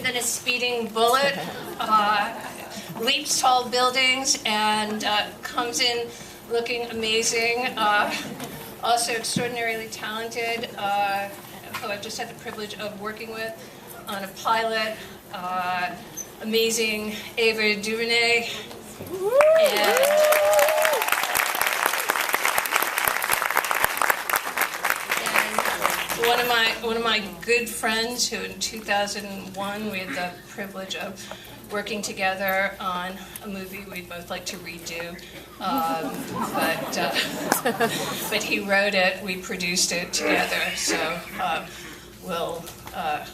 than a speeding bullet, leaps tall buildings, and comes in looking amazing. Also extraordinarily talented, who I've just had the privilege of working with on a pilot. Amazing Ava DuVaney. And one of my good friends who in 2001 we had the privilege of working together on a movie we'd both like to redo, but he wrote it, we produced it together, so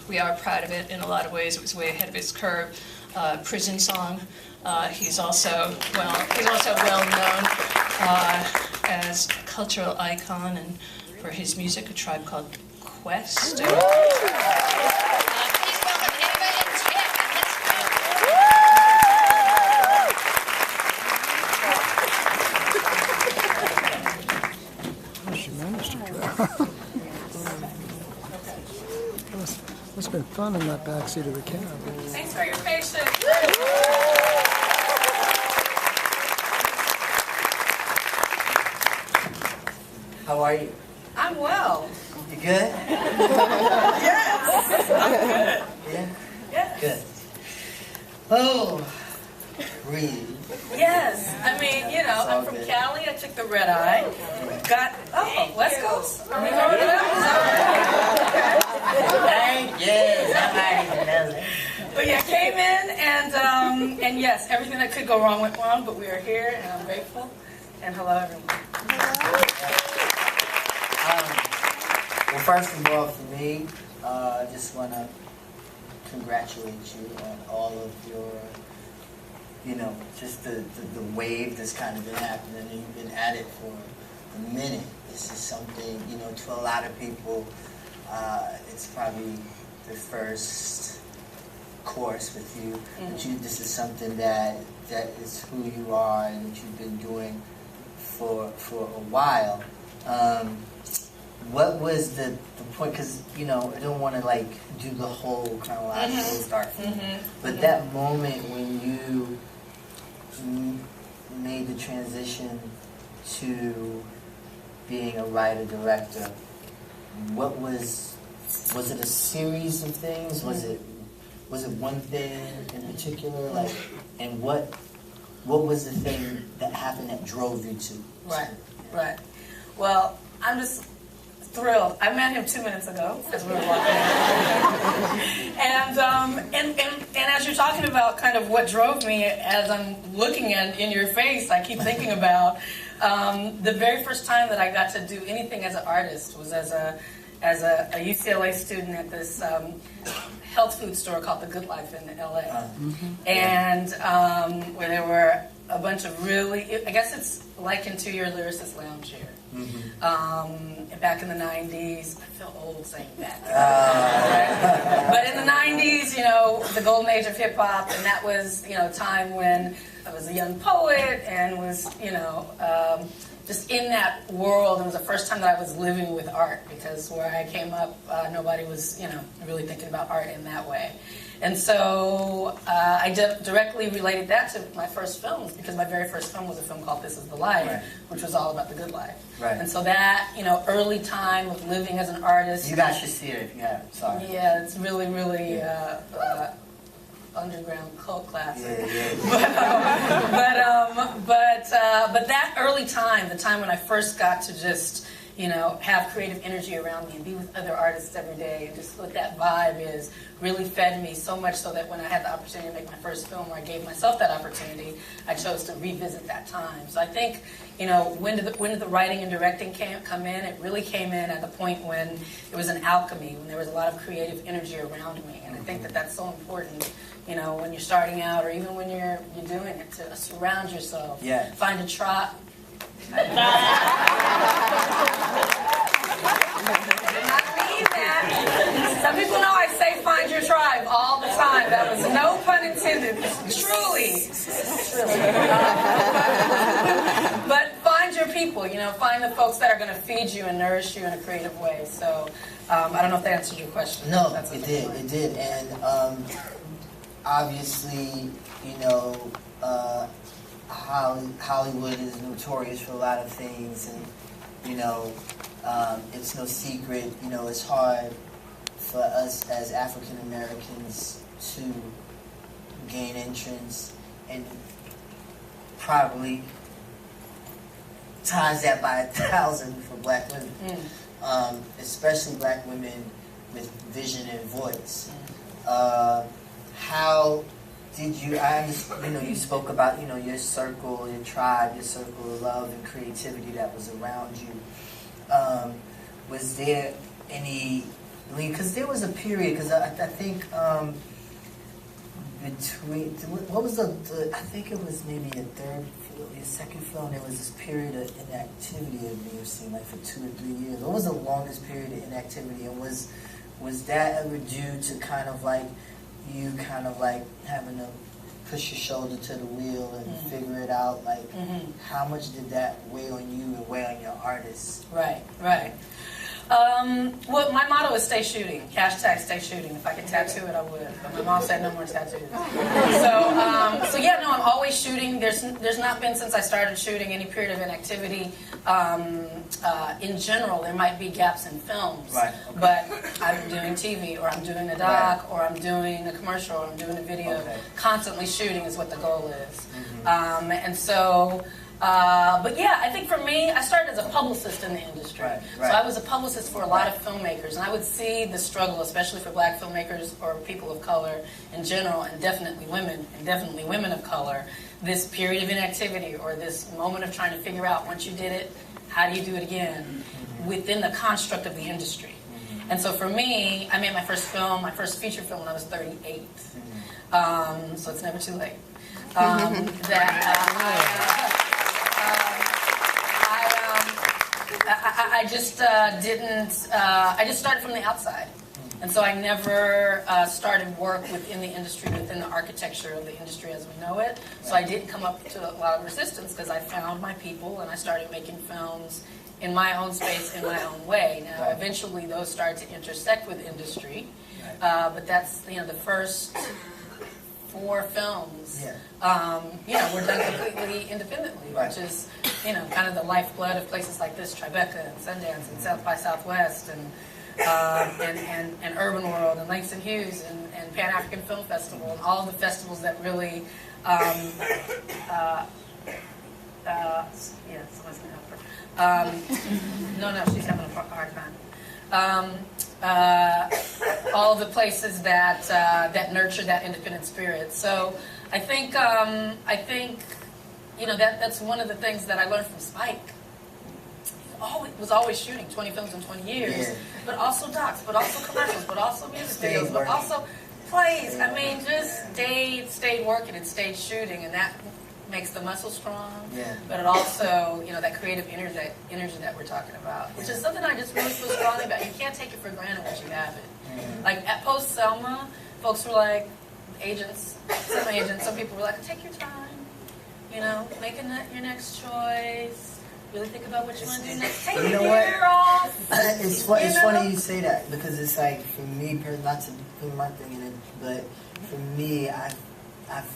we are proud of it in a lot of ways. It was way ahead of its curve. Prison Song. He's also well known as a cultural icon, and for his music, A Tribe Called Quest. Please welcome Ava and Tim. She managed to drive. It's been fun in that backseat of the cab. Thanks for your patience. How are you? I'm well. You good? Yes. I'm good. Yeah? Yes. Good. Oh, breathe. Yes. I mean, you know, I'm from Cali. I took the red eye. West Coast? Are we going to that? Thank you. Somebody knows it. But yeah, came in and yes, everything that could go wrong went wrong, but we are here and I'm grateful. And hello, everyone. Well, first of all, for me, I just want to congratulate you on all of your, just the wave that's kind of been happening, and you've been at it for a minute. This is something, to a lot of people, it's probably the first course with you. But this is something that is who you are and that you've been doing for a while. What was the point? Because I don't want to do the whole chronological start from but that moment when you made the transition to being a writer-director, what was it a series of things? Was it one thing in particular? And what was the thing that happened that drove you to? Right. Well, I'm just thrilled. I met him 2 minutes ago as we were walking and as you're talking about kind of what drove me, as I'm looking in your face, I keep thinking about the very first time that I got to do anything as an artist was as a UCLA student at this health food store called The Good Life in LA. And where there were a bunch of really, I guess it's likened to your lyricist lounge here. Back in the 90s, I feel old saying that. But in the 90s, the golden age of hip hop, and that was, a time when I was a young poet and was, just in that world. It was the first time that I was living with art, because where I came up, nobody was, really thinking about art in that way. And so I directly related that to my first films, because my very first film was a film called This Is the Life, which was all about the good life. And so that, early time of living as an artist. You guys should see it if you haven't. Sorry. Yeah, it's really, really underground cult classic. But that early time, the time when I first got to just, have creative energy around me and be with other artists every day, and just what that vibe is, really fed me so much so that when I had the opportunity to make my first film, where I gave myself that opportunity, I chose to revisit that time. So I think, when did the writing and directing come in? It really came in at the point when it was an alchemy, when there was a lot of creative energy around me. And I think that that's so important, when you're starting out, or even when you're doing it, to surround yourself. Find a tribe. I did not mean that. Some people know I say find your tribe all the time. That was no pun intended. Truly. But find your people, find the folks that are going to feed you and nourish you in a creative way. So I don't know if that answered your question. No, it did. And obviously, you know, Hollywood is notorious for a lot of things, and you know, it's no secret. You know, it's hard for us as African Americans to gain entrance, and probably times that by 1,000 for Black women, especially Black women with vision and voice. How did you? You know, you spoke about, you know, your circle, your tribe, your circle of love and creativity that was around you. Was there any? Because there was a period. Because I think between what was the? I think it was maybe your second film. There was this period of inactivity of me, seemed like for 2 or 3 years. What was the longest period of inactivity? And was that ever due to kind of like you kind of like having to push your shoulder to the wheel and figure it out? Like, how much did that weigh on you and weigh on your artists? Right. Well, my motto is stay shooting. Hashtag stay shooting. If I could tattoo it, I would. But my mom said no more tattoos. So yeah, no, I'm always shooting. There's not been, since I started shooting, any period of inactivity. In general, there might be gaps in films. Right. Okay. But I'm doing TV, or I'm doing a doc, or I'm doing a commercial, or I'm doing a video. Okay. Constantly shooting is what the goal is. And so... but yeah, I think for me, I started as a publicist in the industry. Right. So I was a publicist for a lot of filmmakers, and I would see the struggle, especially for Black filmmakers or people of color in general, and definitely women of color, this period of inactivity or this moment of trying to figure out, once you did it, how do you do it again within the construct of the industry. And so for me, I made my first feature film when I was 38. So it's never too late. I just didn't. I just started from the outside, and so I never started work within the industry, within the architecture of the industry as we know it. So I did come up to a lot of resistance because I found my people and I started making films in my own space, in my own way. Now, eventually, those started to intersect with industry, but that's the first 4 films. Were done completely independently, which is kind of the lifeblood of places like this, Tribeca and Sundance and South by Southwest and Urban World and Langston Hughes and Pan African Film Festival and all of the festivals that really someone's gonna help her. No, she's having a hard time. All of the places that nurture that independent spirit. So I think that's one of the things that I learned from Spike. He was always shooting 20 films in 20 years, but also docs, but also commercials, but also music videos, but also plays. I mean, just stayed working and stayed shooting, and that makes the muscle strong. But it also, that creative energy that we're talking about, which is something I just really feel strongly about. You can't take it for granted once you have it. Like at post Selma, folks were like, some people were like, take your time. Make your next choice. Really think about what you want to do next. Take your year off. It's funny you say that, because it's like, for me, not to put my thing in it, but for me, I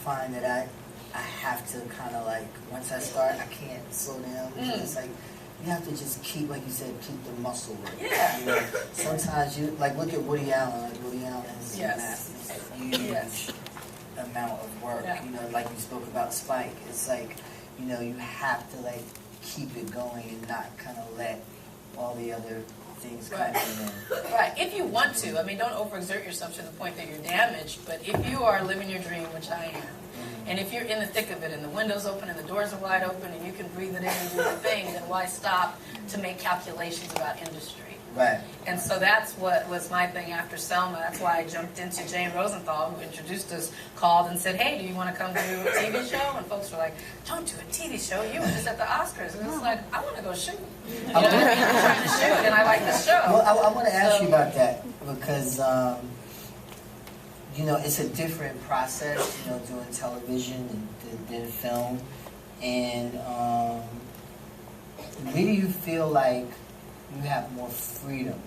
find that I have to kind of like, once I start, I can't slow down. It's like, you have to just keep, like you said, keep the muscle working. Sometimes you, like, look at Woody Allen. Like, Woody Allen is a huge amount of work. Like you spoke about Spike. It's like, you have to like keep it going and not kind of let all the other things come in. Right. If you want to, I mean, don't overexert yourself to the point that you're damaged. But if you are living your dream, which I am, and if you're in the thick of it, and the window's open and the doors are wide open, and you can breathe it in and do the thing, then why stop to make calculations about industry? Right. And so that's what was my thing after Selma. That's why I jumped into Jane Rosenthal, who introduced us, called and said, hey, do you want to come do a TV show? And folks were like, don't do a TV show. You were just at the Oscars. And it's like, I want to go shoot. I'm trying to shoot, and I like the show. Well, I want to ask you about that, because, it's a different process, doing television than film. And where do you feel like you have more freedom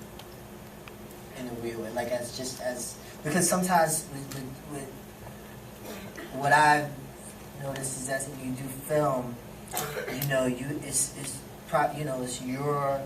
in a real way, like because sometimes with what I've noticed is that when you do film, it's your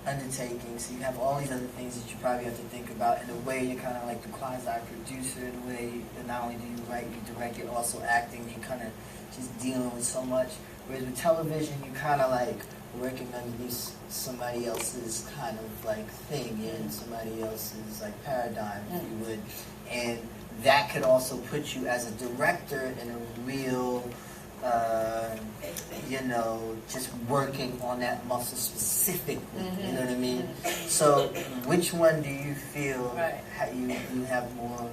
undertaking, so you have all these other things that you probably have to think about. In a way, you're kind of like the quasi-producer. In a way, not only do you write, you direct, you're also acting. You kind of just dealing with so much. Whereas with television, you kind of like working underneath somebody else's kind of like thing, and somebody else's like paradigm, if you would. And that could also put you as a director in a real, just working on that muscle specifically. You know what I mean? So, which one do you feel you have more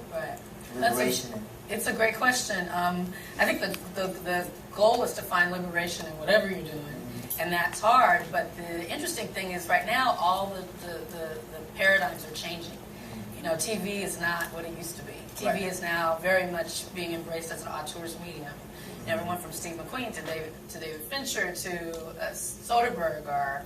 liberation in? It's a great question. I think the goal is to find liberation in whatever you're doing, and that's hard. But the interesting thing is, right now, all the paradigms are changing. TV is not what it used to be. TV is now very much being embraced as an auteur's medium. Everyone from Steve McQueen to David Fincher to Soderbergh or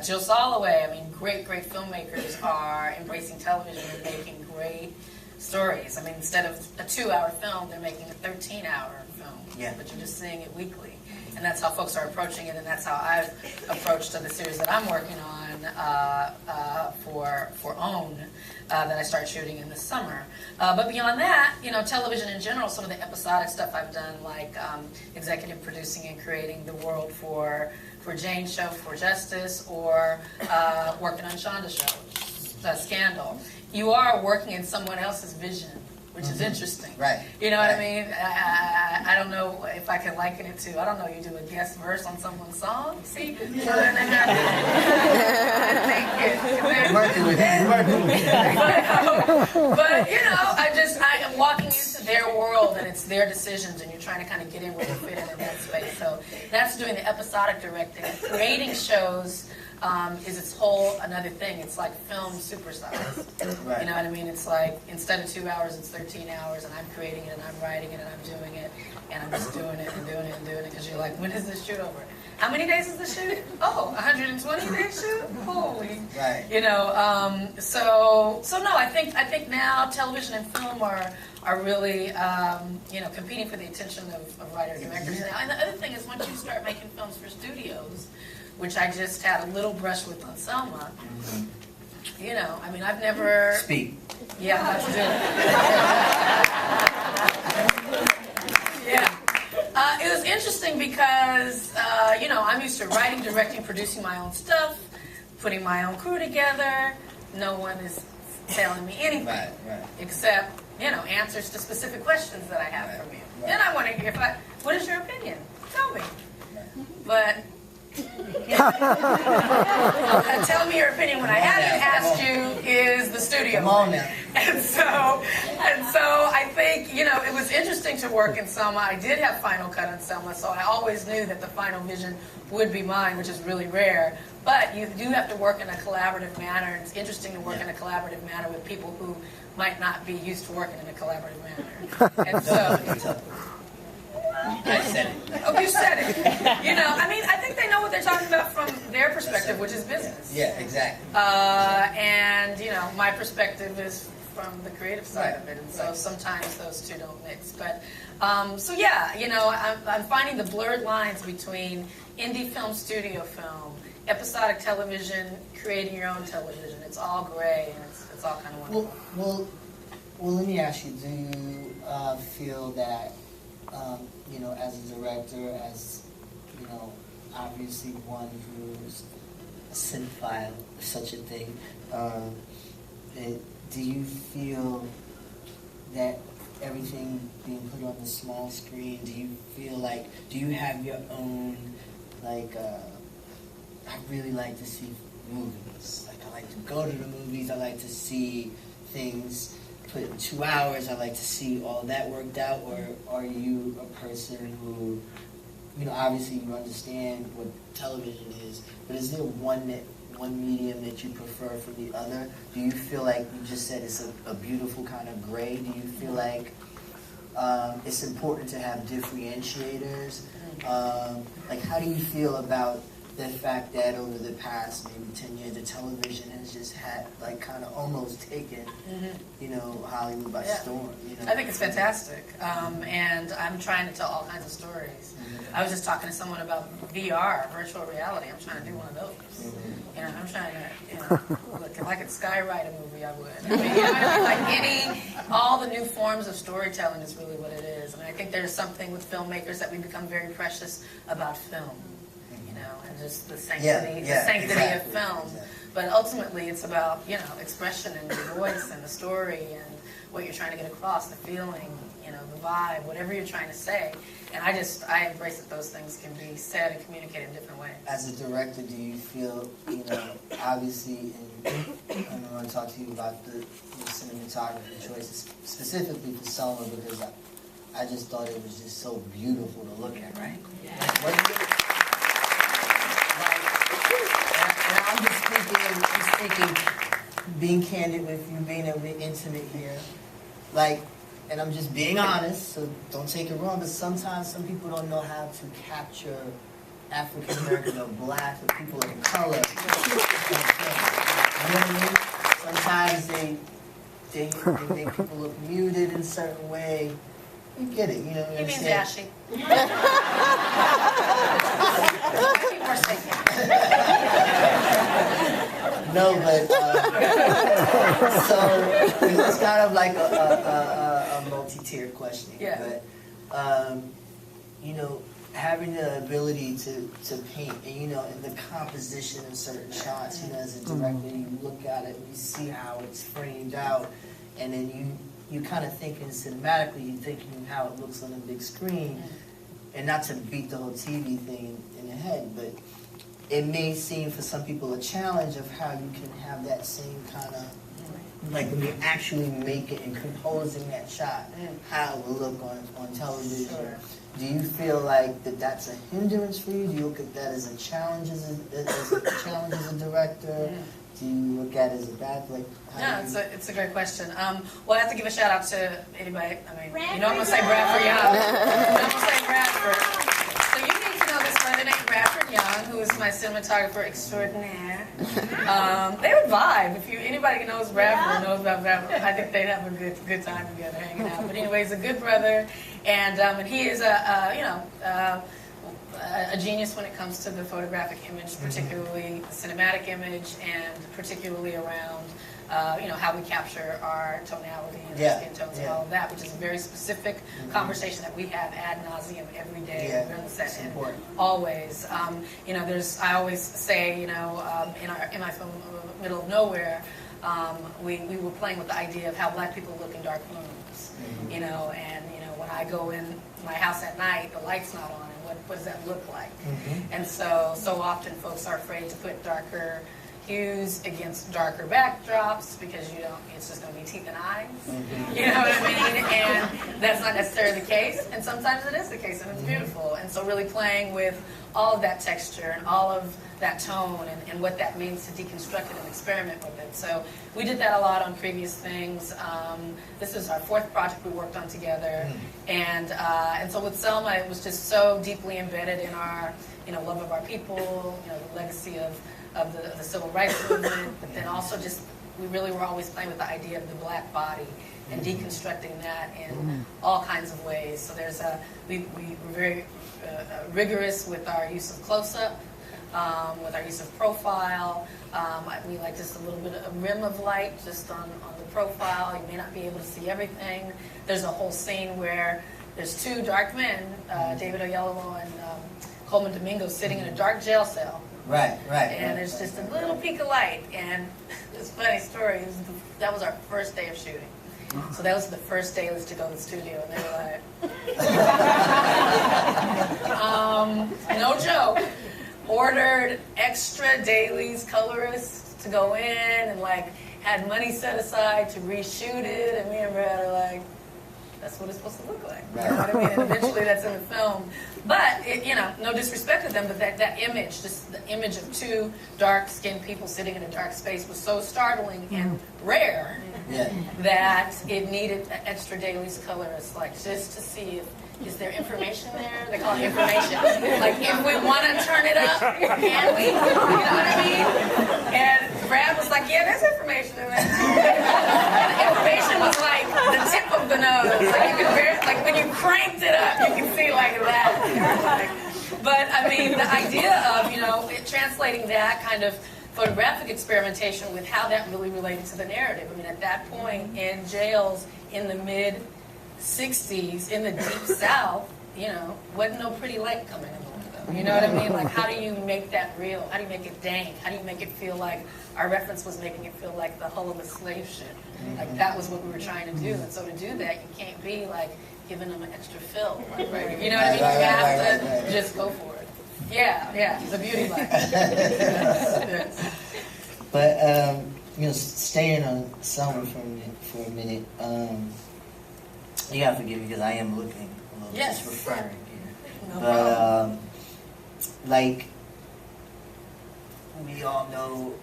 Jill Soloway. I mean, great filmmakers are embracing television and making great stories. I mean, instead of a 2-hour film, they're making a 13-hour film. Yeah. But you're just seeing it weekly. And that's how folks are approaching it, and that's how I've approached the series that I'm working on for OWN that I start shooting in the summer. But beyond that, television in general, some of the episodic stuff I've done, like executive producing and creating the world for Jane's show, For Justice, or working on Shonda's show, Scandal. You are working in someone else's vision, which is interesting. Right. You know what I mean? I don't know if I can liken it to, I don't know, you do a guest verse on someone's song? See? Working with But, I am walking into their world, and it's their decisions, and you're trying to kind of get in where you fit in that space. So that's doing the episodic directing. Creating shows is its whole another thing. It's like film supersized. Right. You know what I mean? It's like instead of 2 hours, it's 13 hours, and I'm creating it, and I'm writing it, and I'm doing it, and I'm just doing it and doing it and doing it, because you're like, when is this shoot over? How many days is the shoot? Oh, 120 days shoot? Holy. Right. So no, I think now television and film are really competing for the attention of writer directors now. And the other thing is, once you start making films for studios, which I just had a little brush with on Selma. I've never... Speak. Yeah, let's do it. Yeah. It was interesting because, I'm used to writing, directing, producing my own stuff, putting my own crew together. No one is telling me anything. Except, answers to specific questions that I have from you. Then I want to hear, what is your opinion? Tell me. But... tell me your opinion when I haven't asked you is the studio. Come on now. And so I think, it was interesting to work in Selma. I did have Final Cut on Selma, so I always knew that the final vision would be mine, which is really rare. But you do have to work in a collaborative manner. It's interesting to work in a collaborative manner with people who might not be used to working in a collaborative manner. And so... I said it. Oh, you said it. I think they know what they're talking about from their perspective, which is business. Yeah, exactly. And my perspective is from the creative side of it, and so sometimes those two don't mix. But I'm finding the blurred lines between indie film, studio film, episodic television, creating your own television. It's all gray, and it's all kind of wonderful. Well, let me ask you: do you feel that? As a director, as, obviously one who's a cinephile, such a thing, do you feel that everything being put on the small screen, do you have your own, I really like to see movies. I like to go to the movies, I like to see things put in 2 hours, I like to see all that worked out, or are you a person who, obviously you understand what television is, but is there one medium that you prefer from the other? Do you feel like, you just said it's a beautiful kind of gray, do you feel like it's important to have differentiators? How do you feel about the fact that over the past maybe 10 years, the television has just had, like, kind of almost taken, you know, Hollywood by storm. You know? I think it's fantastic, and I'm trying to tell all kinds of stories. I was just talking to someone about VR, virtual reality. I'm trying to do one of those. You know, I'm trying to, you know, look, if I could skywrite a movie, I would. I mean, you know what I mean? Like all the new forms of storytelling is really what it is. And I think there's something with filmmakers that we become very precious about film. You know, and just the sanctity, exactly, of film. But ultimately, it's about, you know, expression and your voice and the story and what you're trying to get across, the feeling, you know, the vibe, whatever you're trying to say. And I embrace that those things can be said and communicated in different ways. As a director, do you feel, you know, obviously, and I want to talk to you about the cinematography choices, specifically for Selma, because I just thought it was just so beautiful to look at, right? Yeah. And I'm just speaking, being candid with you, being a bit intimate here, like, and I'm just being honest, so don't take it wrong, but sometimes some people don't know how to capture African American or black or people of color. You know what I mean? Sometimes they make people look muted in a certain way. You get it, you know what I'm saying? You mean dashy. No, but so it's kind of like a multi-tiered question. Yeah. But you know, having the ability to paint, and you know, in the composition of certain shots, you know, as a director, you look at it and you see how it's framed out, and then you kind of thinking cinematically, you're thinking how it looks on a big screen, and not to beat the whole TV thing in the head, but it may seem for some people a challenge of how you can have that same kind of, like when you actually make it and composing that shot, how it will look on television. Sure. Do you feel like that's a hindrance for you? Do you look at that as a challenge as a director? Do you look at it as a bad, like? Yeah, it's a great question. Well, I have to give a shout out to anybody. I mean, you know I'm gonna say Bradford Young. I'm gonna say Bradford. So you need to know this brother named Bradford Young, who is my cinematographer extraordinaire. They would vibe. If anybody who knows Bradford knows about Bradford, I think they'd have a good time together hanging out. But anyway, he's a good brother, and he is a genius when it comes to the photographic image, particularly the cinematic image, and particularly around how we capture our tonality and skin tones and all of that, which is a very specific conversation that we have ad nauseum every day. We're on the set, and always. I always say, in my film, Middle of Nowhere, we were playing with the idea of how black people look in dark rooms, and when I go in my house at night, the light's not on, and what does that look like? And so often folks are afraid to put darker hues against darker backdrops because it's just going to be teeth and eyes. You know what I mean? And that's not necessarily the case, and sometimes it is the case, and it's beautiful. And so really playing with all of that texture and all of that tone and what that means to deconstruct it and experiment with it. So we did that a lot on previous things. This is our fourth project we worked on together. And so with Selma, it was just so deeply embedded in our love of our people, the legacy of the civil rights movement, but then also we really were always playing with the idea of the black body and deconstructing that in all kinds of ways. So we were very rigorous with our use of close-up, with our use of profile. We like just a little bit of a rim of light just on the profile. You may not be able to see everything. There's a whole scene where there's two dark men, David Oyelowo and Coleman Domingo, sitting in a dark jail cell. Right. And there's just a little peak of light. And this funny story, that was our first day of shooting. So that was the first day to go to the studio, and they were like, no joke, ordered extra dailies, colorists to go in, and had money set aside to reshoot it, and me and Brad are like, that's what it's supposed to look like. Right. You know what I mean? And eventually that's in the film. But, no disrespect to them, but that image, just the image of two dark-skinned people sitting in a dark space was so startling and rare Yeah. that it needed an extra dailies colorist, like just to see if is there information there? They call it information. Like if we want to turn it up, can we? You know what I mean? And Brad was like, yeah, there's information in there. And the information was like the tip of the nose. Like you could like when you cranked it up, you can see like that. But I mean, the idea of translating that kind of photographic experimentation with how that really related to the narrative. I mean, at that point in jails in the mid-'60s, in the Deep South, wasn't no pretty light coming in the window. You know what I mean? Like, how do you make that real? How do you make it dank? How do you make it feel like our reference was making it feel like the hull of a slave ship? Like, that was what we were trying to do. And so to do that, you can't be, like, giving them an extra fill. Right? You know what I mean? You have to just go for it. Yeah, the beauty line. Yes. But staying on Selma for a minute, you gotta forgive me because I am looking a little just referring here. No problem. Like we all know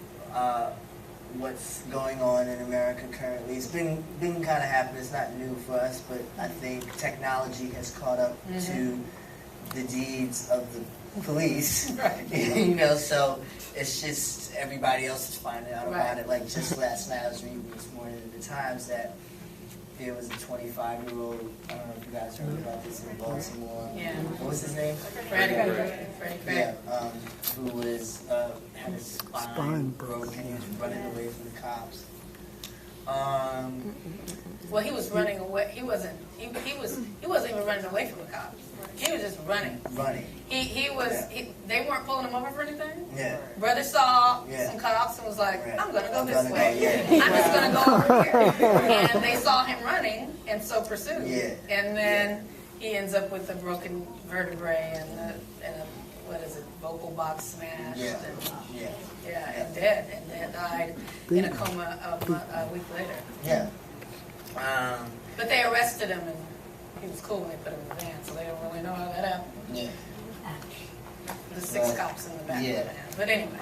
what's going on in America currently. It's been kind of happening. It's not new for us, but I think technology has caught up to the deeds of the police. Right. So it's just everybody else is finding out about it. Like just last night I was reading this morning in the Times that there was a 25-year-old, I don't know if you guys heard about this in Baltimore. Yeah. What was his name? Freddie. Yeah, who was, had his spine broken. He was running away from the cops. Well, he was running away. He wasn't even running away from the cops. He was just running. He was. They weren't pulling him over for anything. Yeah. Brother saw some cops and was like, "I'm gonna go this way. I'm just gonna go over here." And they saw him running, and so pursued. Yeah. And then he ends up with a broken vertebrae and a what is it, vocal box smashed. Yeah. And dead. And then died in a coma a week later. Yeah. But they arrested him, and he was cool when they put him in the van, so they don't really know how that happened. Yeah. The 6 cops in the back of the van. But anyway.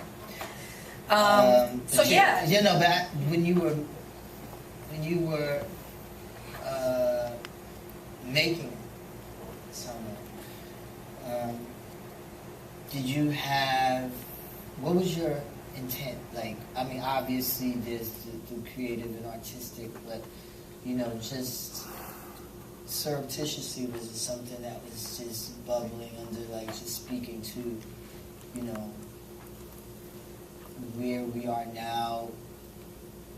Back when you were making Summer, did you have, what was your intent? Like, I mean, obviously there's the creative and artistic, but just surreptitiously, was it something that was just bubbling under, like, just speaking to, where we are now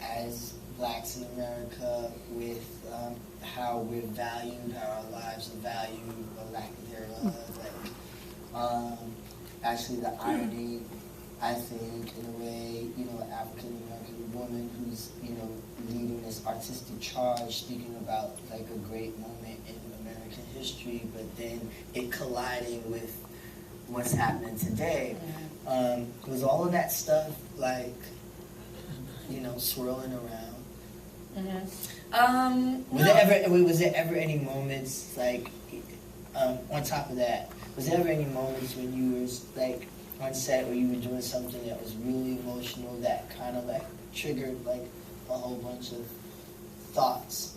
as blacks in America, with how we're valued, how our lives are valued, or lack thereof, actually the irony, I think, in a way, an African-American woman who's, leading this artistic charge, speaking about, like, a great moment in American history, but then it colliding with what's happening today. Was all of that stuff, like, swirling around? Was there ever any moments, like, on top of that, was there ever any moments when you were, like, on set where you were doing something that was really emotional that kind of, like, triggered, like, a whole bunch of thoughts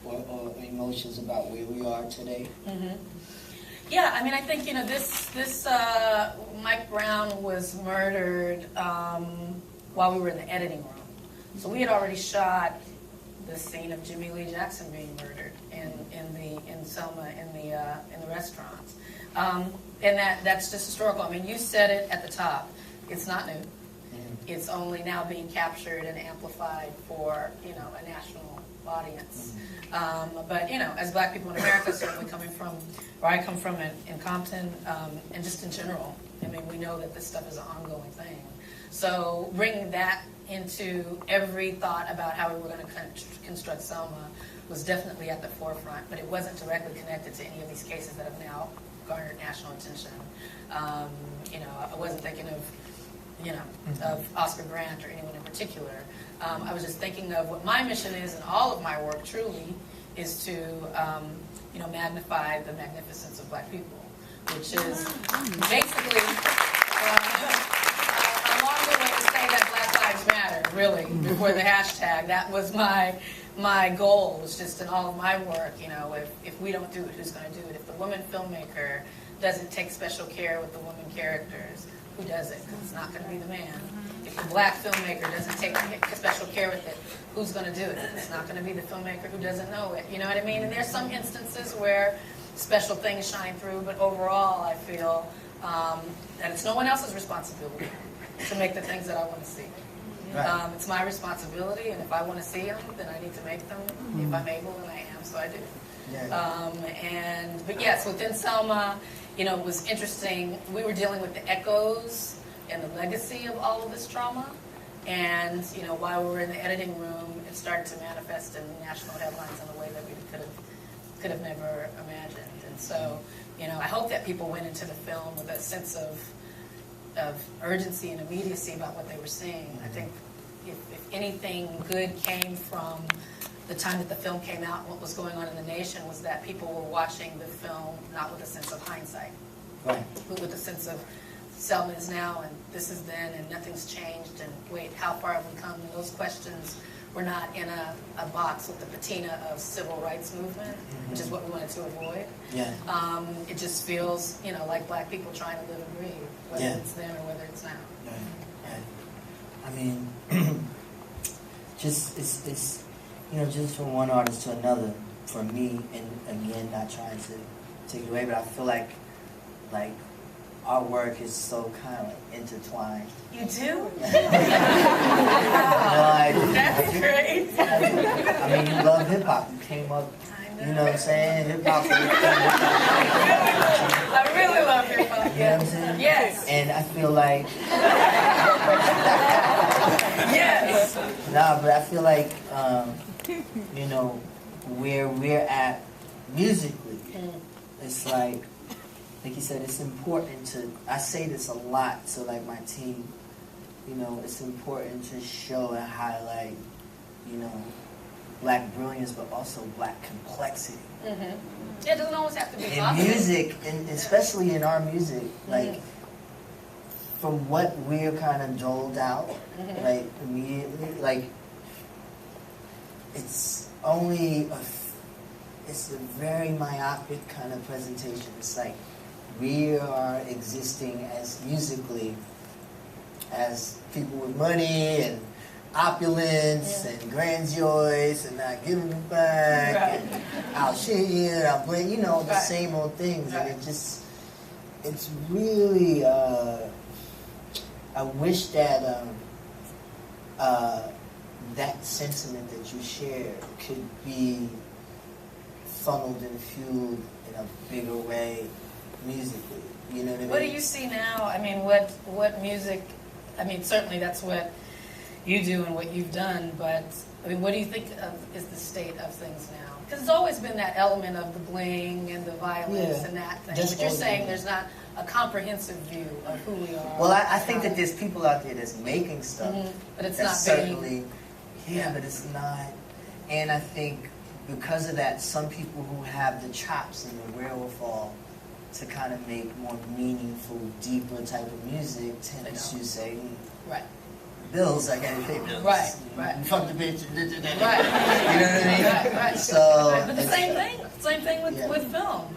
or emotions about where we are today? Yeah, I mean, I think, this Mike Brown was murdered while we were in the editing room. So we had already shot the scene of Jimmy Lee Jackson being murdered in Selma in the restaurants, and that's just historical. I mean, you said it at the top. It's not new. It's only now being captured and amplified for a national audience. But as Black people in America, certainly coming from where I come from in Compton, and just in general, I mean, we know that this stuff is an ongoing thing. So bringing that into every thought about how we were going to construct Selma was definitely at the forefront, but it wasn't directly connected to any of these cases that have now garnered national attention. I wasn't thinking of of Oscar Grant or anyone in particular. I was just thinking of what my mission is in all of my work, truly, is to, magnify the magnificence of Black people, which is basically a longer way to say that Black Lives Matter, really, before the hashtag. That was my goal, was just in all of my work, if we don't do it, who's going to do it? If the woman filmmaker doesn't take special care with the woman characters, who does it? Because it's not going to be the man. If the Black filmmaker doesn't take special care with it, who's going to do it? It's not going to be the filmmaker who doesn't know it. You know what I mean? And there's some instances where special things shine through, but overall I feel that it's no one else's responsibility to make the things that I want to see. Right. It's my responsibility, and if I want to see them, then I need to make them if I'm able, and I am, so I do. Yeah. But yes, within Selma, it was interesting. We were dealing with the echoes and the legacy of all of this trauma. And, while we were in the editing room, it started to manifest in national headlines in a way that we could have never imagined. And so, I hope that people went into the film with a sense of urgency and immediacy about what they were seeing. I think if anything good came from the time that the film came out and what was going on in the nation, was that people were watching the film not with a sense of hindsight, Right. but with a sense of Selma is now and this is then and nothing's changed and wait, how far have we come? And those questions were not in a box with the patina of civil rights movement, which is what we wanted to avoid. Yeah. It just feels, like Black people trying to live and breathe, whether it's then or whether it's now. Right. I mean, just it's just from one artist to another. For me, and again, not trying to take it away, but I feel like our work is so kind of intertwined. You do? That's great. I mean, you love hip hop. You came up, you know what I'm saying? Hip hop. I really love hip hop. You know what I'm saying? Yes. And I feel like. Yes. Nah, but I feel like, where we're at musically, it's like you said, it's important to, I say this a lot to like my team, it's important to show and highlight, Black brilliance, but also Black complexity. Mm-hmm. It doesn't always have to be in positive. music, and especially in our music, like, from what we're kind of doled out, like, immediately, like, it's only it's a very myopic kind of presentation. It's like, we are existing as musically as people with money and opulence and grandiose and not giving it back and I'll shit you and I'll blame, the same old things. And it's really, I wish that that sentiment that you share could be funneled and fueled in a bigger way musically. You know what I mean? What do you see now? I mean, what music, certainly that's what you do and what you've done, but what do you think is the state of things now? Because it's always been that element of the bling and the violence and that thing. But you're saying there's not a comprehensive view of who we are. Well, I think that there's people out there that's making stuff. But it's that's not certainly, but it's not. And I think because of that, some people who have the chops and the wherewithal to kind of make more meaningful, deeper type of music tend to say, bills, I gotta pay bills. Right. Fuck the bitch. Right. You know what I mean? Right. So, but the same thing with film.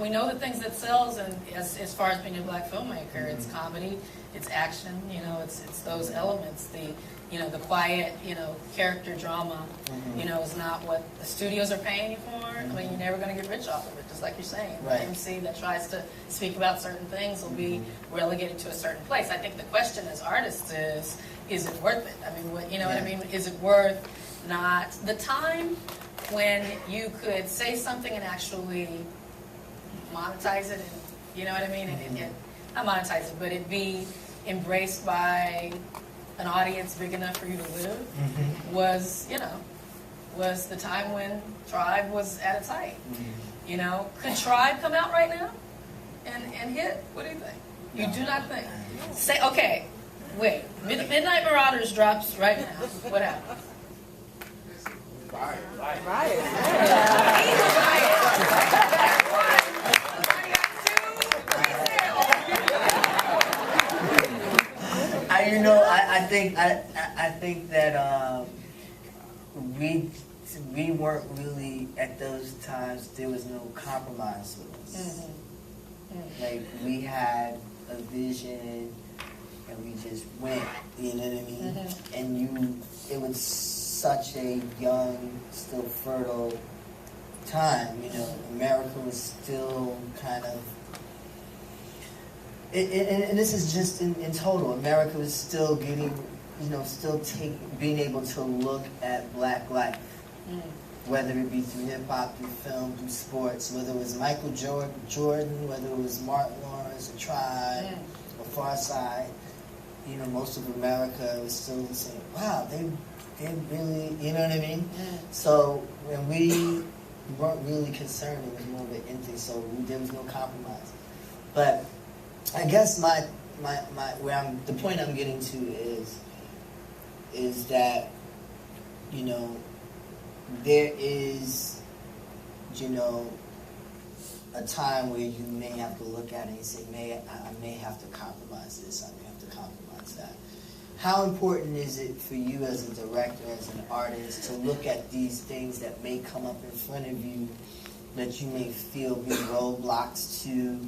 We know the things that sells, and as far as being a Black filmmaker, it's comedy, it's action. It's those elements. The quiet, character drama, is not what the studios are paying you for. You're never going to get rich off of it, just like you're saying. Right. The MC that tries to speak about certain things will be relegated to a certain place. I think the question as artists is it worth it? What I mean? Is it worth not the time when you could say something and actually monetize it, and you know what I mean? And not monetize it, but it be embraced by an audience big enough for you to live, was the time when Tribe was at its height. Could Tribe come out right now and hit? What do you think? You do not think? Say, okay, wait. Midnight Marauders drops right now. What happens? I think that we weren't really at those times. There was no compromise with us. Like we had a vision, and we just went. You know what I mean? And it was such a young, still fertile time. You know, America was still kind of. And this is just in total. America was still getting, being able to look at black life, whether it be through hip hop, through film, through sports, whether it was Michael Jordan, whether it was Martin Lawrence, or Tribe, or Far Side. You know, most of America was still saying, "Wow, they really," you know what I mean? So when we weren't really concerned, it was more of an empty. So there was no compromise, but. I guess the point I'm getting to is that, there is, a time where you may have to look at it and say, I may have to compromise this, I may have to compromise that. How important is it for you as a director, as an artist, to look at these things that may come up in front of you that you may feel be roadblocks to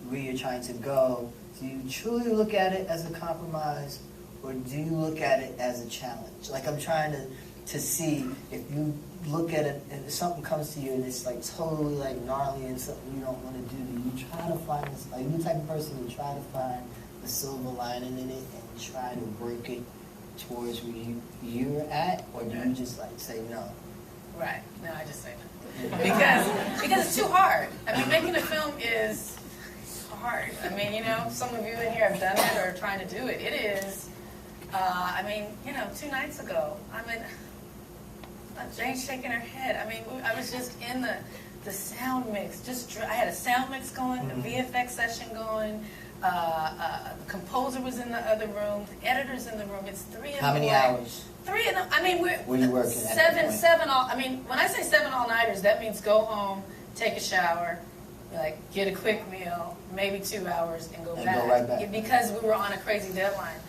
where you're trying to go? Do you truly look at it as a compromise, or do you look at it as a challenge? Like, I'm trying to see if you look at it and something comes to you and it's like totally like gnarly and something you don't want to do. Do you try to find this? Are you the type of person who try to find the silver lining in it and try to break it towards where you're at, or do you just like say no? Right. No, I just say no because it's too hard. I mean, making a film is hard. I mean, some of you in here have done it or are trying to do it. It is, 2 nights ago, Jane's shaking her head. I mean, I was just in the sound mix. I had a sound mix going, a VFX session going. The composer was in the other room. The editor's in the room. It's 3 in the morning. How many hours? 3 in the. I mean, were you working? Seven all. I mean, when I say 7 all-nighters, that means go home, take a shower, like get a quick meal, maybe 2 hours, and go back. Go right back. Because we were on a crazy deadline.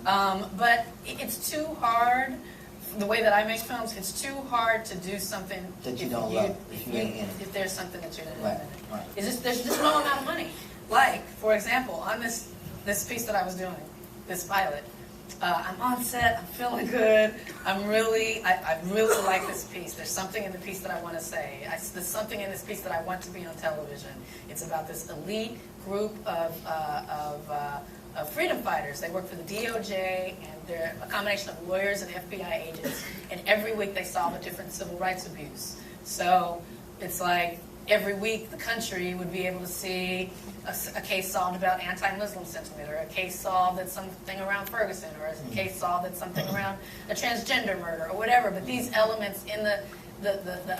But it's too hard. The way that I make films, it's too hard to do something that you don't love. If there's something that you don't love. Right. There's just no amount of money. Like, for example, on this piece that I was doing, this pilot, I'm on set, I'm feeling good, I really like this piece. There's something in the piece that I want to say. There's something in this piece that I want to be on television. It's about this elite group of freedom fighters. They work for the DOJ, and they're a combination of lawyers and FBI agents, and every week they solve a different civil rights abuse. So it's like every week the country would be able to see a case solved about anti-Muslim sentiment, or a case solved that's something around Ferguson, or a case solved that's something around a transgender murder, or whatever. But these elements in the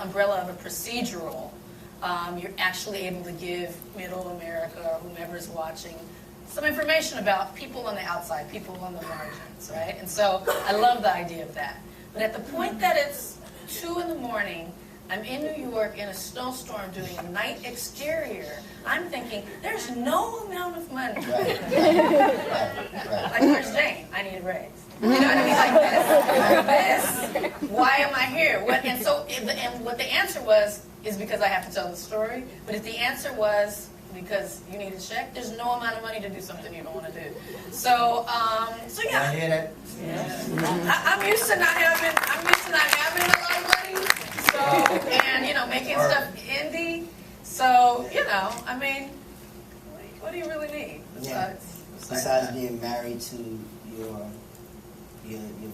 umbrella of a procedural, you're actually able to give middle America, or whomever's watching, some information about people on the outside, people on the margins, right? And so I love the idea of that. But at the point that it's 2 in the morning, I'm in New York in a snowstorm doing a night exterior, I'm thinking, there's no amount of money. Right. Like, where's Jane? I need a raise. You know what I mean? Like this. Why am I here? And what the answer was is because I have to tell the story. But if the answer was because you need a check, there's no amount of money to do something you don't want to do. So yeah. I hear that. Yeah. I'm used to not having a lot of money. So, and making stuff indie. So, I mean, what do you really need besides being married to your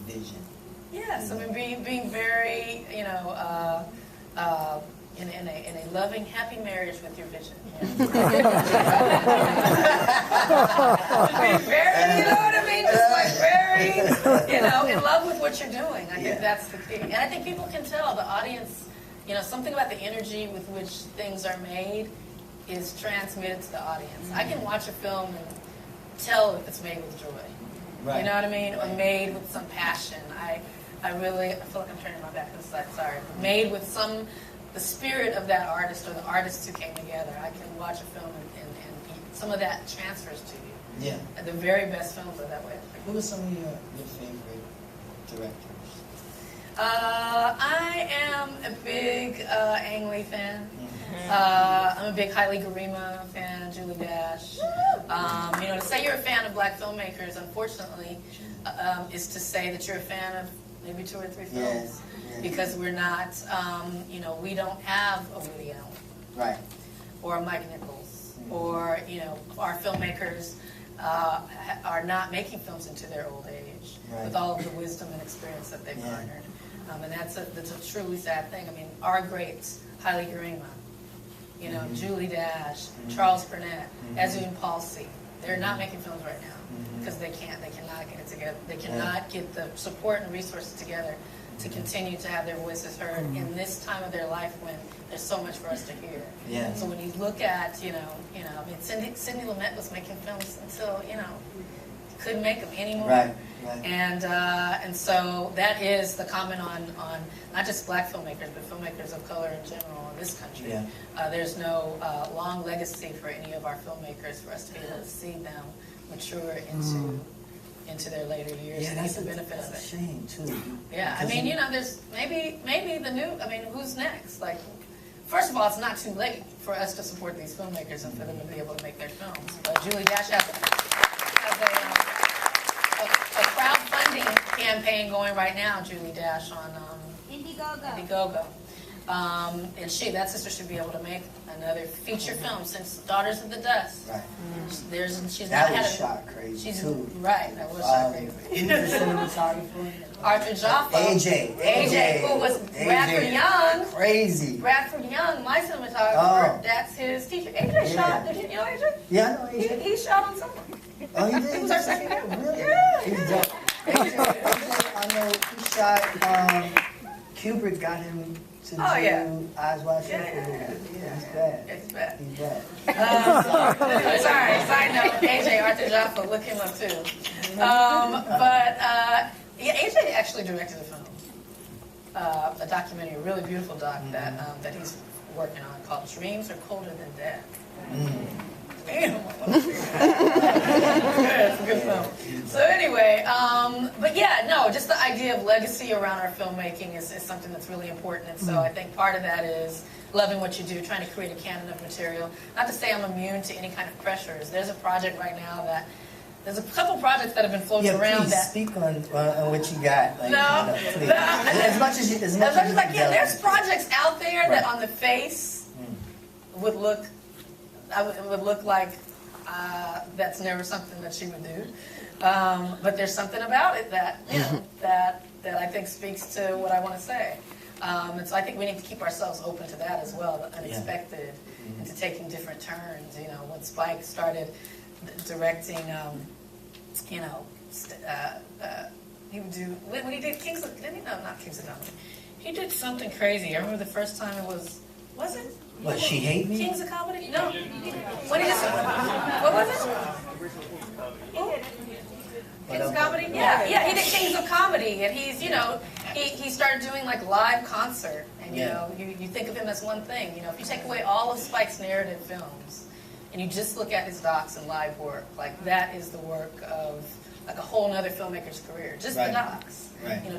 vision? Yes, I mean being very, in a loving, happy marriage with your vision. Just being very, you know what I mean? Just like very, in love with what you're doing. I think that's the key. And I think people can tell, the audience, something about the energy with which things are made is transmitted to the audience. I can watch a film and tell if it's made with joy. Right. You know what I mean? Or made with some passion. I feel like I'm turning my back to the side, sorry. Made with the spirit of that artist or the artists who came together. I can watch a film and some of that transfers to you. Yeah. And the very best films are that way. Who are some of your favorite directors? I am a big Ang Lee fan. I'm a big Haile Garima fan, Julie Dash. You know, to say you're a fan of black filmmakers, unfortunately, is to say that you're a fan of maybe 2 or 3 films. Yes. Because we're not, you know, we don't have a Woody Allen. Right. Or a Mike Nichols. Or, you know, our filmmakers are not making films into their old age with all of the wisdom and experience that they've garnered. And that's a truly sad thing. I mean, our greats, Haile Garima, you know, Julie Dash, Charles Burnett, Ezrin Palcy, they're not making films right now because they cannot get it together. They cannot get the support and resources together to continue to have their voices heard in this time of their life when there's so much for us to hear. Yeah. So when you look at, I mean, Sidney Lumet was making films until, couldn't make them anymore. Right. And so that is the comment on not just black filmmakers, but filmmakers of color in general in this country. Yeah. There's no long legacy for any of our filmmakers for us to be able to see them mature into their later years. Yeah, and that's the benefits. a shame too. Yeah, I mean, there's maybe the new. I mean, who's next? Like, first of all, it's not too late for us to support these filmmakers and for them to be able to make their films. But Julie Dash has a crowdfunding campaign going right now. Julie Dash on Indiegogo. And that sister should be able to make another feature film since Daughters of the Dust. Right. She's that not was had shot crazy too. Right, that was shot crazy. Who's the cinematographer? Arthur Jaffa. AJ, who was Bradford Young. Crazy. Bradford Young, my cinematographer. That's his teacher. AJ shot. Did you know AJ? Yeah, I know AJ. He shot on someone. Oh, he did? He was our second year. Really? Yeah. He's dope. AJ, I know he shot, Kubrick got him to do Eyes Wide Shut. Yeah, he's bad. It's bad. He's bad. Sorry, side note, AJ, Arthur Jaffa, look him up too. AJ actually directed a film, a documentary, a really beautiful doc that he's working on called Dreams Are Colder Than Death. Damn. It's a good film. So anyway, but yeah, no, just the idea of legacy around our filmmaking is something that's really important. And so I think part of that is loving what you do, trying to create a canon of material. Not to say I'm immune to any kind of pressures. There's a project right now there's a couple projects that have been floating around please that. speak on what you got. Like, please. No. As much as I can. There's projects out there that on the face would look like that's never something that she would do. But there's something about it that that I think speaks to what I want to say. And so I think we need to keep ourselves open to that as well, the unexpected, and to taking different turns. When Spike started directing, he would do when he did Kings of, didn't he? No, not Kings of Comedy. He did something crazy. I remember the first time it was it? What, She Hate Me? Kings of Comedy? No. What was it? Kings of Comedy? Yeah, he did Kings of Comedy, and he's, he started doing like live concert, and you think of him as one thing. If you take away all of Spike's narrative films, and you just look at his docs and live work, like that is the work of like a whole nother filmmaker's career. Just the docs,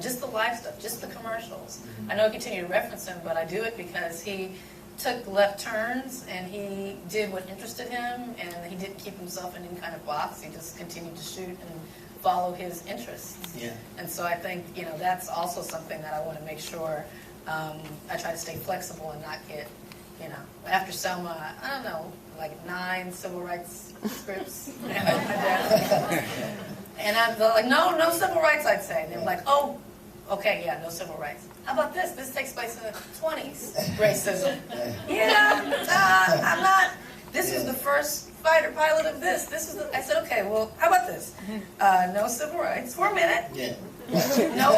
just the live stuff, just the commercials. I know I continue to reference him, but I do it because he took left turns and he did what interested him, and he didn't keep himself in any kind of box. He just continued to shoot and follow his interests. Yeah. And so I think that's also something that I want to make sure I try to stay flexible and not get after Selma, I don't know, like 9 civil rights scripts. And I'm like, no civil rights, I'd say. And they're like, oh, okay, yeah, no civil rights. How about this? This takes place in the 20s. Racism. I'm not. This is the first fighter pilot of this. I said, okay, well, how about this? No civil rights for a minute. Yeah. No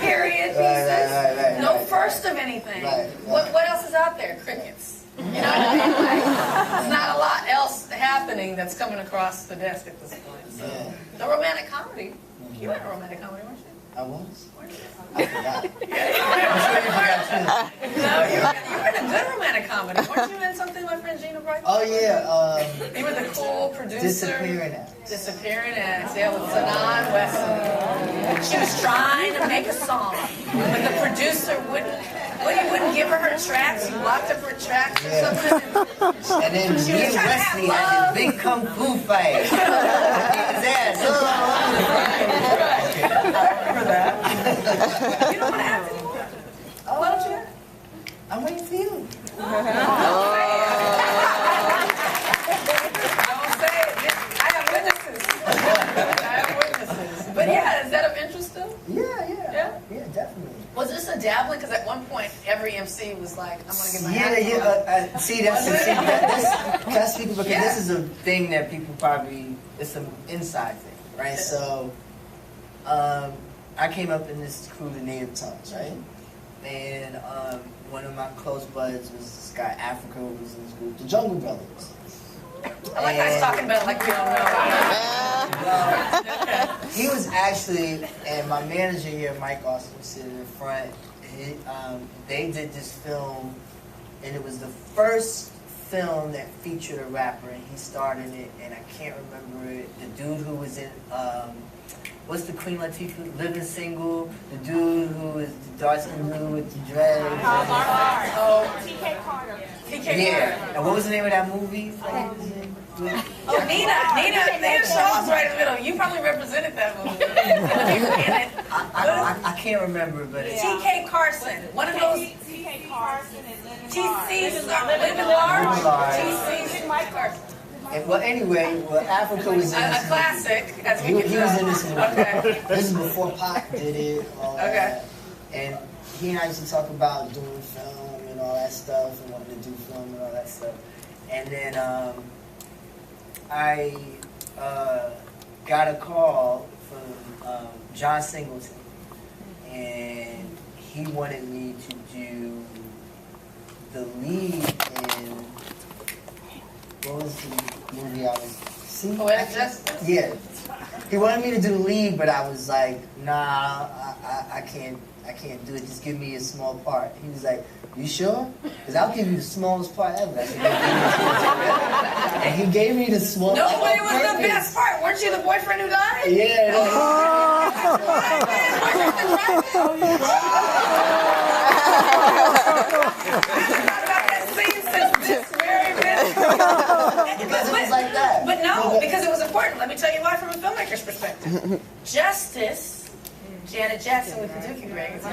period pieces. Right. No first of anything. Right. What else is out there? Crickets. You know what I mean? There's not a lot else happening that's coming across the desk at this point. So the romantic comedy You were in a romantic comedy, weren't you? I was. I forgot. I'm sure you forgot too. No, you were in a good romantic comedy. Weren't you in something with my friend Gina Bright? Oh yeah. You were the cool producer. Disappearing Acts. Disappearing Acts. Yeah, with Sanan Wesson. She was trying to make a song, but the producer wouldn't give her tracks. He locked up her tracks or something. And then me and Wesley had this big kung fu fight. His ass. I remember that. You don't want to act anymore? Why don't you act? I'm waiting for you. Don't say it. I have witnesses. But yeah, is that of interest still? Yeah, definitely. Was this a dabbling? Because at one point, every MC was like, I'm going to get my act See, that's people because this is a thing that people probably, it's an inside thing, right? So, I came up in this crew, the Native Tongues, right? And one of my close buds was this guy, Africa, who was in this group, the Jungle Brothers. I like guys talking about it like we don't know. He was actually, and my manager here, Mike Austin, was sitting in front. They did this film, and it was the first film that featured a rapper, and he starred in it, and I can't remember it. The dude who was in, what's the Queen Latifah, Living Single? The dude who was the dark-skinned dude with the dreads. T.K. Carter. Yeah, and what was the name of that movie? Oh, Nina Shaw's right in the middle. You probably represented that movie. I can't remember, but it's... T.K. Carson. One of those... T.K. Carson and T.C.'s Living Large. T.C.'s Mike Carson. Well, anyway, Africa was in this. A classic, as we He was in this movie. Okay. This is before Pac did it. All that. And he and I used to talk about doing film and all that stuff, and wanting to do film and all that stuff. And then I got a call from John Singleton, and he wanted me to do the lead in, what was the movie I was seeing? Poetic Justice? Yeah. He wanted me to do the lead, but I was like, nah, I can't do it. Just give me a small part. He was like, you sure? Because I'll give you the smallest part ever. I said, and he gave me the smallest part. No, but it was the best part. Weren't you the boyfriend who died? Yeah. Because it was like that. But no, because it was important. Let me tell you why from a filmmaker's perspective. Justice, Janet Jackson with the Dookie Braids.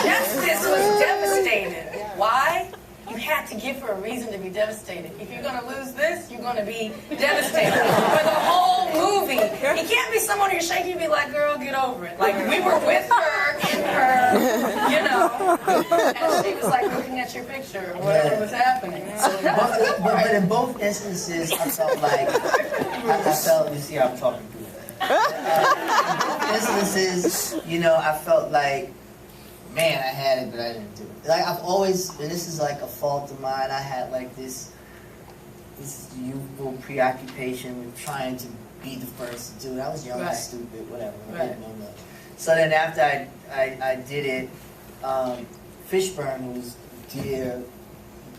Justice was devastated. Why? You had to give her a reason to be devastated. If you're going to lose this, you're going to be devastated. For the whole movie. He can't be someone you're shaking and be like, girl, get over it. Like, we were with her, in her, you know. And she was like looking at your picture or whatever was happening. So but in both instances, I felt like, you see how I'm talking through it. In both instances, you know, I felt like, man, I had it, but I didn't do it. Like, I've always, and this is like a fault of mine, I had like this youthful preoccupation with trying to be the first to do it. I was young and stupid, whatever. I didn't know that. So then after I did it, Fishburne, who was dear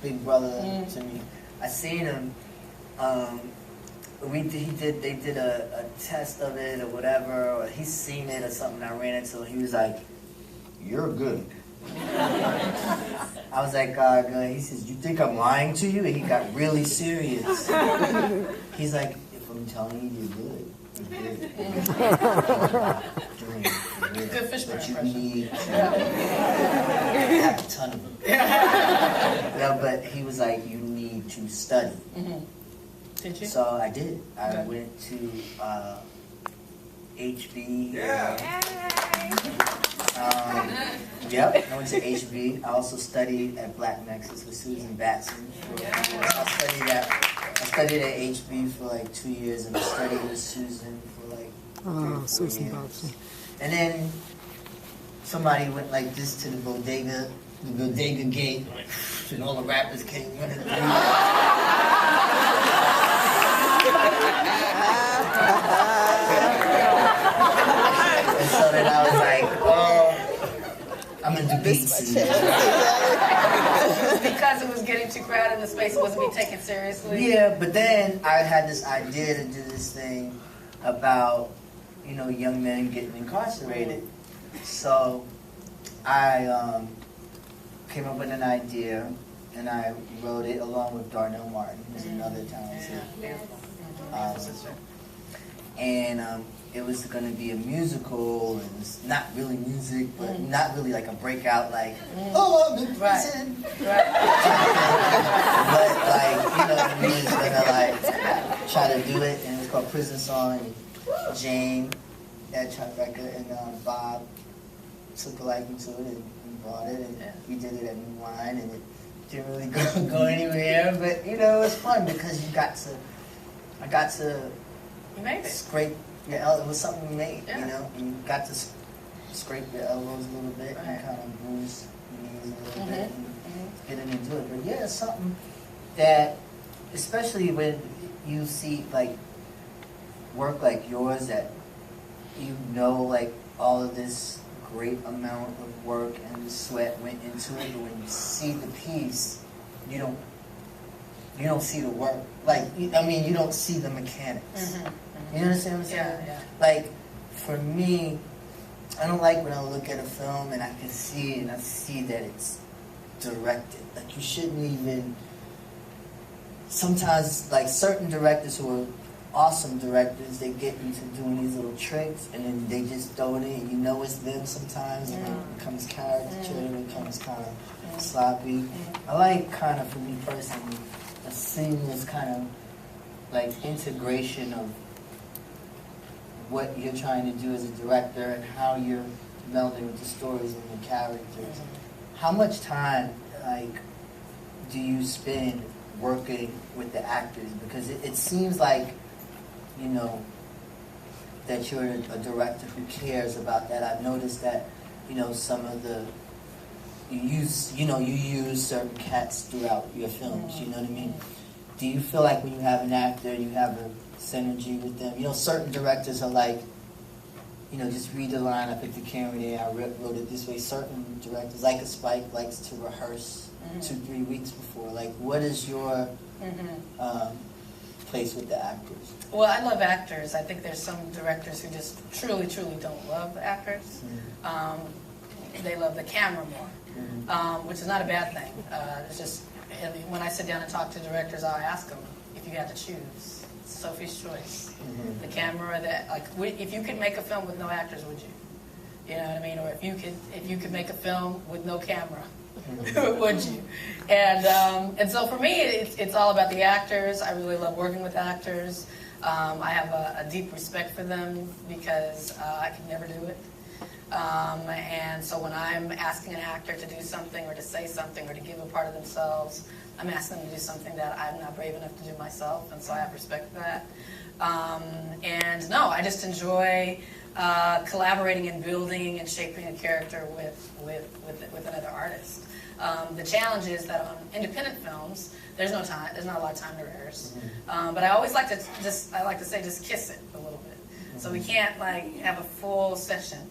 big brother to me, I seen him. They did a test of it or whatever, or he's seen it or something. I ran into him. He was like, "You're good." I was like, good. He says, "You think I'm lying to you?" And he got really serious. He's like, "If I'm telling you you're good, you're good. Good Fishburne But you impression. need to have a ton of them." No, but he was like, "You need to study." Did you? So I did. I went to HB. Yep, I went to HB. I also studied at Black Nexus with Susan Batson. I studied at HB for like 2 years, and I studied with Susan for like 3 or 4 Susan years. Batson. And then somebody went like this to the bodega gate, and all the rappers came running through. beats. this much hair. Because it was getting too crowded in the space, it wasn't being taken seriously. Yeah, but then I had this idea to do this thing about, you know, young men getting incarcerated. So I came up with an idea, and I wrote it along with Darnell Martin, who's another talented. And it was going to be a musical, and it's not really music, but not really like a breakout, like, oh, I'm in prison. Right. But like, you know, we was gonna like try to do it, and it was called Prison Song. And Jane at Tribeca and Bob took a liking to it and bought it, and we did it at New Wine, and it didn't really go anywhere. But you know, it was fun because I got to You made it. scrape your elbows. It was something we made, Yeah. you know. And you got to scrape your elbows a little bit and kind of bruise your knees a little bit. And getting into it. But yeah, it's something that, especially when you see like work like yours, that you know like all of this great amount of work and sweat went into it, but when you see the piece, you don't see the work. Like, I mean, you don't see the mechanics. You understand what I'm saying? Yeah. Like, for me, I don't like when I look at a film and I can see it and I see that it's directed. Like, you shouldn't even. Sometimes, like, certain directors who are awesome directors, they get into doing these little tricks and then they just throw it in. You know it's them sometimes, and it becomes caricature, it becomes kind of sloppy. I like, kind of, for me personally, a seamless kind of like integration of what you're trying to do as a director and how you're melding with the stories and the characters. How much time, like, do you spend working with the actors? Because it seems like, you know, that you're a director who cares about that. I've noticed that, you know, some of the you use certain cats throughout your films. You know what I mean? Do you feel like when you have an actor, you have a synergy with them? You know, certain directors are like, you know, just read the line, I picked the camera there, I wrote it this way. Certain directors, like a Spike, likes to rehearse 2-3 weeks before. Like, what is your place with the actors? Well, I love actors. I think there's some directors who just truly, truly don't love actors. They love the camera more, which is not a bad thing. It's just, when I sit down and talk to directors, I'll ask them, if you had to choose, Sophie's choice, the camera that, like, if you could make a film with no actors, would you? You know what I mean? Or if you could make a film with no camera, would you? And so for me, it's all about the actors. I really love working with actors. I have a deep respect for them because I could never do it. And so when I'm asking an actor to do something or to say something or to give a part of themselves, I'm asking them to do something that I'm not brave enough to do myself, and so I have respect for that. And no, I just enjoy collaborating and building and shaping a character with another artist. The challenge is that on independent films, there's no time. There's not a lot of time to rehearse. But I always like to say just kiss it a little bit. So we can't like have a full session,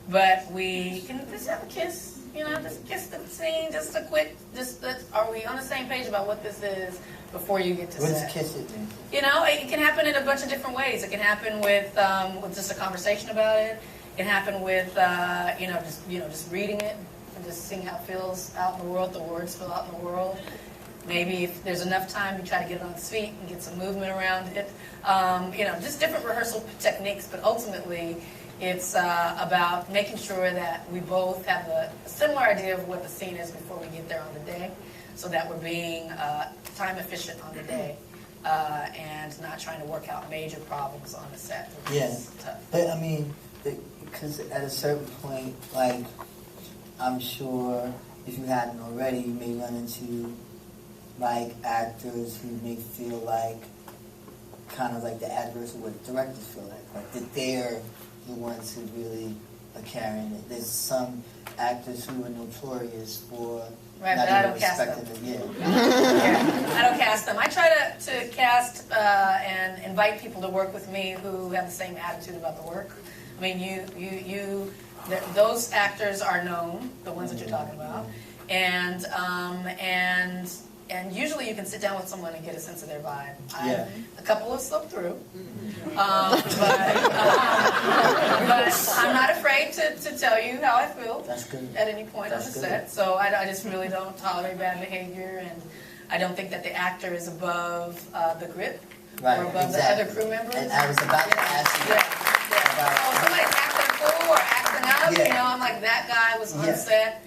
but we can just have a kiss. You know, just kiss the scene, just a quick. Are we on the same page about what this is before you get to What set? does kiss it mean? You know, it can happen in a bunch of different ways. It can happen with just a conversation about it. It can happen with just reading it and just seeing how it feels out in the world. The words feel out in the world. Maybe if there's enough time, you try to get it on its feet and get some movement around it. Just different rehearsal techniques. But ultimately, it's about making sure that we both have a similar idea of what the scene is before we get there on the day, so that we're being time efficient on the day and not trying to work out major problems on the set. Yeah, but I mean, because at a certain point, like, I'm sure if you hadn't already, you may run into like actors who may feel like kind of like the adverse of what directors feel like that they're the ones who really are carrying it. There's some actors who are notorious for Right, not but I even don't cast respecting them. Yeah. I don't cast them. I try to cast and invite people to work with me who have the same attitude about the work. I mean, you those actors are known, the ones that you're talking about, and usually you can sit down with someone and get a sense of their vibe. A couple have slipped through, but I'm not afraid to tell you how I feel at any point on the set. So I just really don't tolerate bad behavior, and I don't think that the actor is above the grip or above the other crew members. And I was about to ask you. Oh, somebody's acting a fool or acting up, you know, I'm like, that guy was on set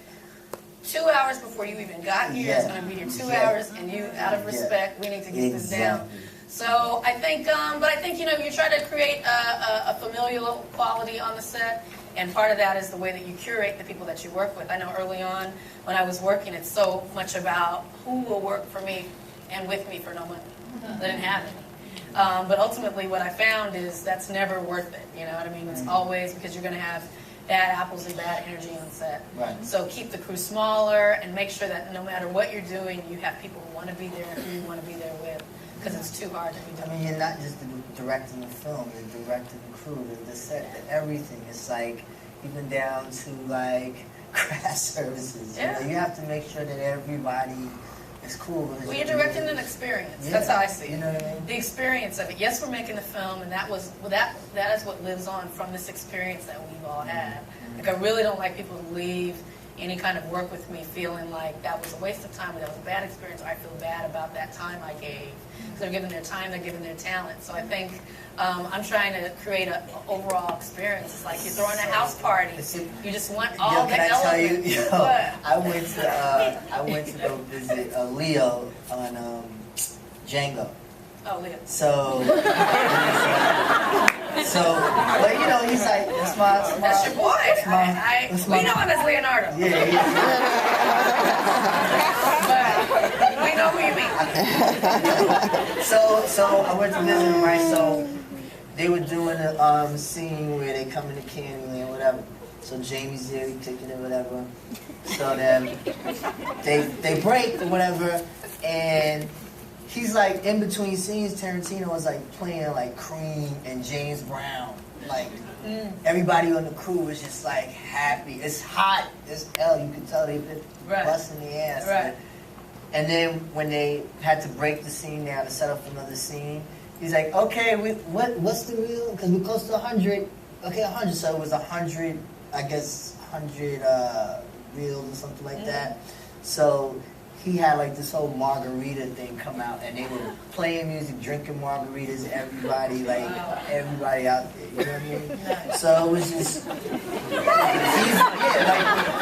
2 hours before you even got here. It's going to be here 2 hours, and you, out of respect, we need to get this down. So I think, but I think, you know, you try to create a familial quality on the set, and part of that is the way that you curate the people that you work with. I know early on when I was working, it's so much about who will work for me and with me for no money. I didn't have any. But ultimately what I found is that's never worth it, you know what I mean? It's always because you're going to have bad apples and bad energy on set. So keep the crew smaller and make sure that no matter what you're doing, you have people who want to be there and who you want to be there with, because it's too hard to be doing. I mean, you're not just directing the film, you're directing the crew, the set, everything. It's like, even down to like craft services. You know, you have to make sure that everybody is cool. Well, you're directing an experience. That's how I see it. You know what I mean? The experience of it. Yes, we're making the film, and that is what lives on from this experience that we've all had. Like, I really don't like people to leave any kind of work with me feeling like that was a waste of time or that was a bad experience, or I feel bad about that time I gave. So they're giving their time, they're giving their talent. So I think I'm trying to create an overall experience. It's like you're throwing a house party. You just want all the elements. I went to go visit Leo on Django. Oh, Leo. So, but you know, he's like, that's your boy. We know him as Leonardo. But we know who you mean. So I went to visit him, right? So they were doing a scene where they come into Candyland, whatever. So Jamie's there, he's kicking it, whatever. So then they break or whatever, and he's like, in between scenes, Tarantino was like playing like Cream and James Brown. Like, everybody on the crew was just like happy. It's hot as hell. You could tell they've been busting their ass. And then when they had to break the scene down to set up another scene, he's like, okay, what's the real? Because we're close to 100. Okay, 100. So it was 100, I guess, 100 reels or something like that. So he had like this whole margarita thing come out, and they were playing music, drinking margaritas, everybody out there, you know what I mean? So it was just,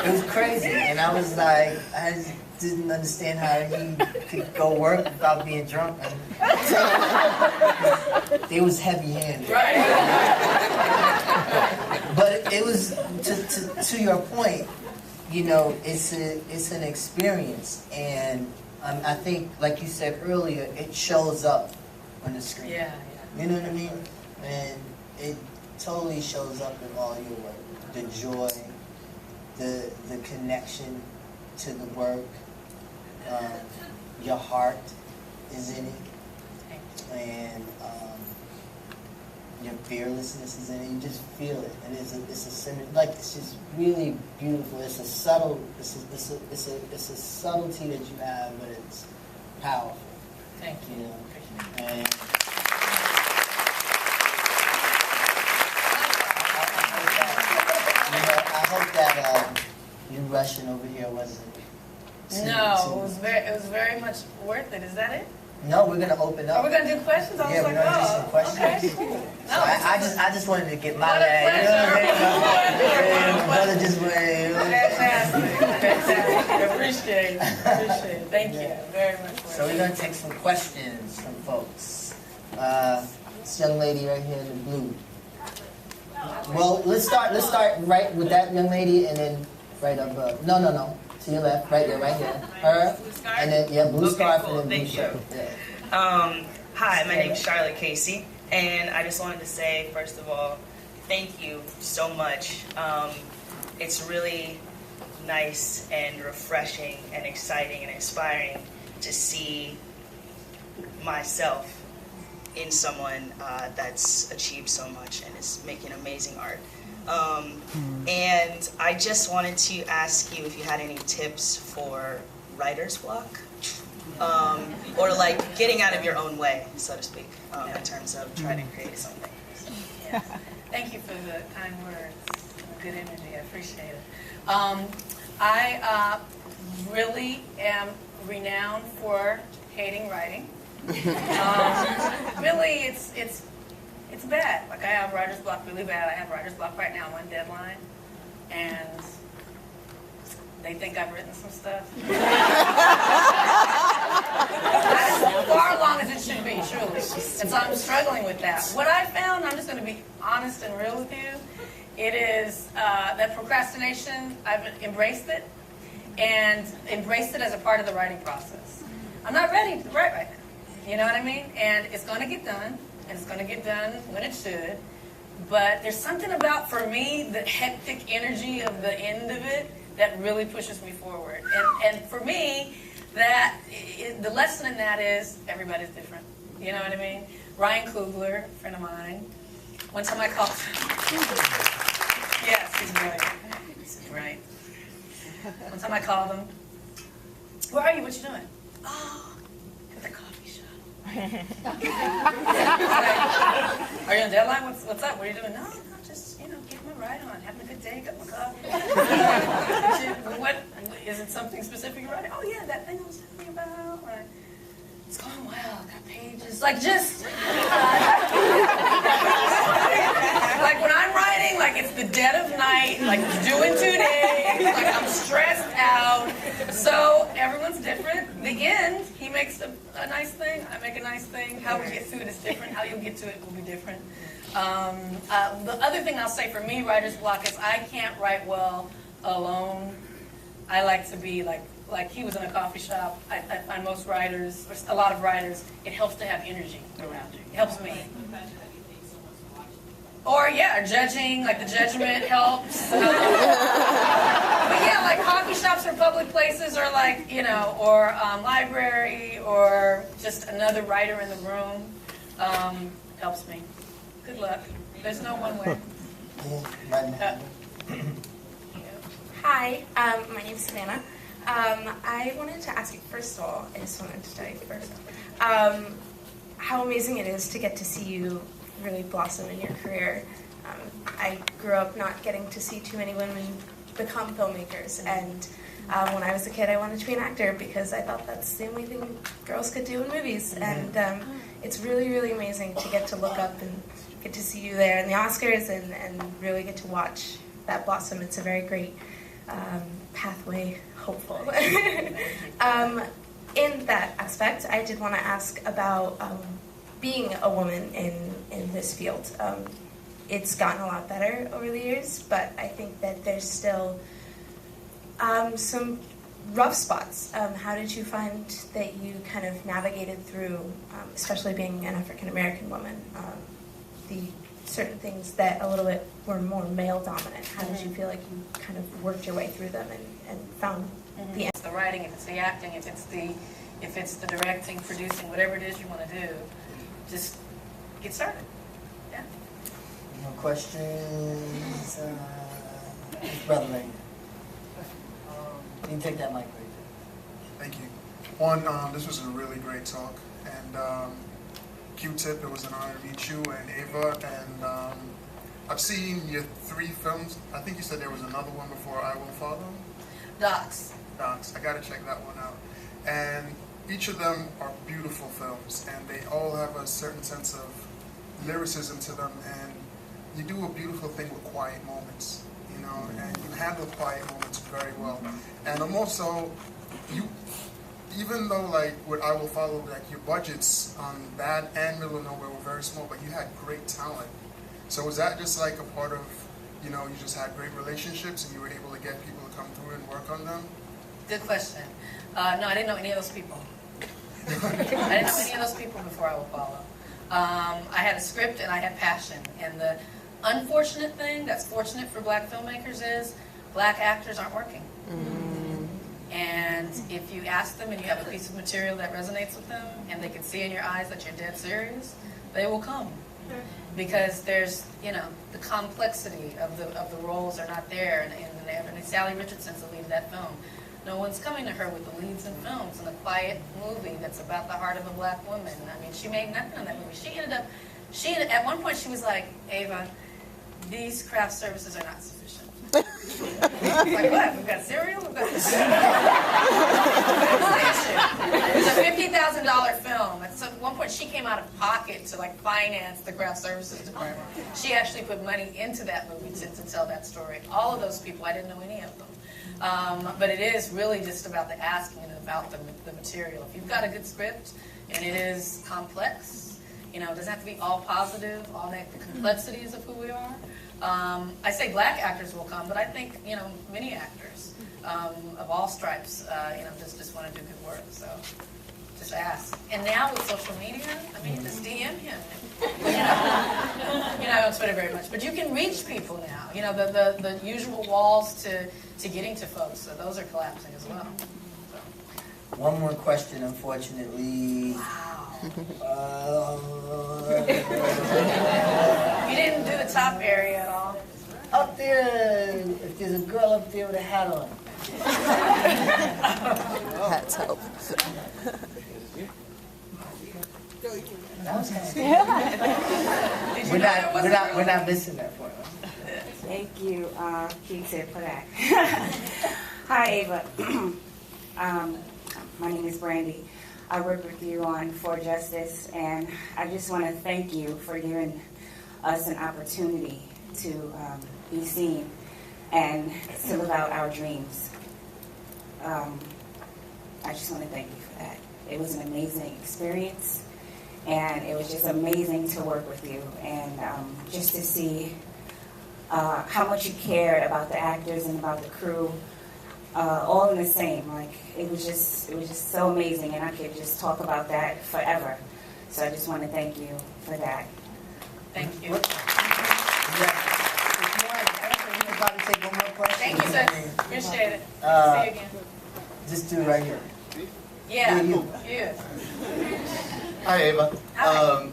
it was crazy, and I was like, I just didn't understand how he could go work without being drunk. It was heavy-handed. But it was, to your point, you know, it's an experience, and I think, like you said earlier, it shows up on the screen. You know what I mean? And it totally shows up in all your work. The joy, the connection to the work, your heart is in it, and your fearlessness is in it. You just feel it, and it's just really beautiful. It's a subtle, it's a subtlety that you have, but it's powerful. Thank you. You know? And I hope that you rushing over here wasn't. No, it was very much worth it. Is that it? No, we're gonna open up. Are we gonna do questions? I was like, we're gonna do some questions. Okay, cool. So I just wanted to get my bag. You know what I mean? My brother just went. Fantastic. Appreciate it. Thank you very much. So we're gonna take some questions from folks. This young lady right here in the blue. Well, let's start right with that young lady, and then right up. No. To your left, right there, right here. Her, and then blue scarf and then blue shirt. Hi, my name is Charlotte Casey, and I just wanted to say, first of all, thank you so much. It's really nice and refreshing and exciting and inspiring to see myself in someone that's achieved so much and is making amazing art. And I just wanted to ask you if you had any tips for writer's block, or like getting out of your own way, so to speak, in terms of trying to create something. Yeah. Thank you for the kind words, the good energy. I appreciate it. I really am renowned for hating writing. Really, it's bad. Like I have writer's block really bad. I have writer's block right now. I'm on deadline, and they think I've written some stuff. As far along as it should be, truly. And so I'm struggling with that. What I found, I'm just going to be honest and real with you, it is that procrastination, I've embraced it, and embraced it as a part of the writing process. I'm not ready to write right now. You know what I mean? And it's going to get done, and it's going to get done when it should. But there's something about, for me, the hectic energy of the end of it that really pushes me forward. And for me, the lesson in that is everybody's different. You know what I mean? Ryan Coogler, a friend of mine, one time I called him. Yes, he's brilliant. He's great. One time I called him. Where are you? What you doing? Oh, at the coffee shop. Are you on deadline? What's up? What are you doing? No, just, getting my ride on, having a good day, got my coffee. What, is it something specific you're writing? Oh yeah, that thing I was telling you about. It's going well, got pages. Like just, like when I'm writing, like it's the dead of night, like it's due in 2 days, like I'm stressed out. So everyone's different. The end, he makes a nice thing, I make a nice thing. How we get to it is different. How you'll get to it will be different. The other thing I'll say for me, writer's block, is I can't write well alone. I like to be like he was in a coffee shop. I find most writers, or a lot of writers, it helps to have energy around you. It helps me. Or yeah, judging, like the judgment helps. But yeah, like coffee shops or public places, or like, or library, or just another writer in the room helps me. Good luck. There's no one way. Hi, my name is Savannah. I wanted to ask you, first of all, I just wanted to tell you first, how amazing it is to get to see you really blossom in your career. I grew up not getting to see too many women become filmmakers, and when I was a kid I wanted to be an actor because I thought that's the only thing girls could do in movies, and it's really, really amazing to get to look up and get to see you there in the Oscars and really get to watch that blossom. It's a very great pathway, hopeful. In that aspect, I did want to ask about being a woman in this field. It's gotten a lot better over the years, but I think that there's still some rough spots. How did you find that you kind of navigated through, especially being an African-American woman, the certain things that a little bit were more male dominant? How did you feel like you kind of worked your way through them and found the end? It's the writing, if it's the acting, if it's the directing, producing, whatever it is you want to do, just get started. Yeah. No questions? Brother Lane. You can take that mic right there. Thank you. One, this was a really great talk, and Q-Tip, it was an honor to meet you, and Ava, and I've seen your 3 films. I think you said there was another one before I Will Follow? Docs. Docs. I gotta check that one out. And each of them are beautiful films, and they all have a certain sense of lyricism to them, and you do a beautiful thing with quiet moments, and you handle quiet moments very well. And I'm also, even though like with I Will Follow, like your budgets on that and Middle of Nowhere were very small, but you had great talent. So was that just like a part of, you just had great relationships and you were able to get people to come through and work on them? Good question. No, I didn't know any of those people. I didn't know any of those people before I Will Follow. I had a script and I had passion. And the unfortunate thing that's fortunate for black filmmakers is black actors aren't working. And if you ask them and you have a piece of material that resonates with them and they can see in your eyes that you're dead serious, they will come. because there's, you know, the complexity of the roles are not there, and Sally Richardson's the lead of that film. No one's coming to her with the leads in films, in a quiet movie that's about the heart of a black woman. I mean, she made nothing of that movie. At one point she was like, Ava, these craft services are not sufficient. Like what? We've got cereal? We've got it was a $50,000 film. At one point she came out of pocket to like finance the craft services department. She actually put money into that movie to tell that story. All of those people, I didn't know any of them. But it is really just about the asking and about the material. If you've got a good script and it is complex, you know, it doesn't have to be all positive, all the complexities of who we are. I say black actors will come, but I think, you know, many actors of all stripes, you know, just want to do good work. So just ask. And now with social media, I mean, just DM him. You know, I don't Twitter very much, but you can reach people now. You know, the usual walls to getting to folks, so those are collapsing as well. So. One more question, unfortunately. Wow. You didn't do the top area at all. Up there, if there's a girl up there with a hat on. Hats help. We're not missing that point. Thank you, Keith, for that. Hi, Ava. My name is Brandy. I work with you on For Justice, and I just want to thank you for giving us an opportunity to be seen and to live out our dreams. I just want to thank you for that. It was an amazing experience, and it was just amazing to work with you, and just to see how much you cared about the actors and about the crew, all in the same. Like it was just so amazing, and I could just talk about that forever. So I just want to thank you for that. Thank you. About to take one more question. Thank you, sir. Appreciate it. See you again. Just do it right here. Yeah. You. Hi, Ava. Hi.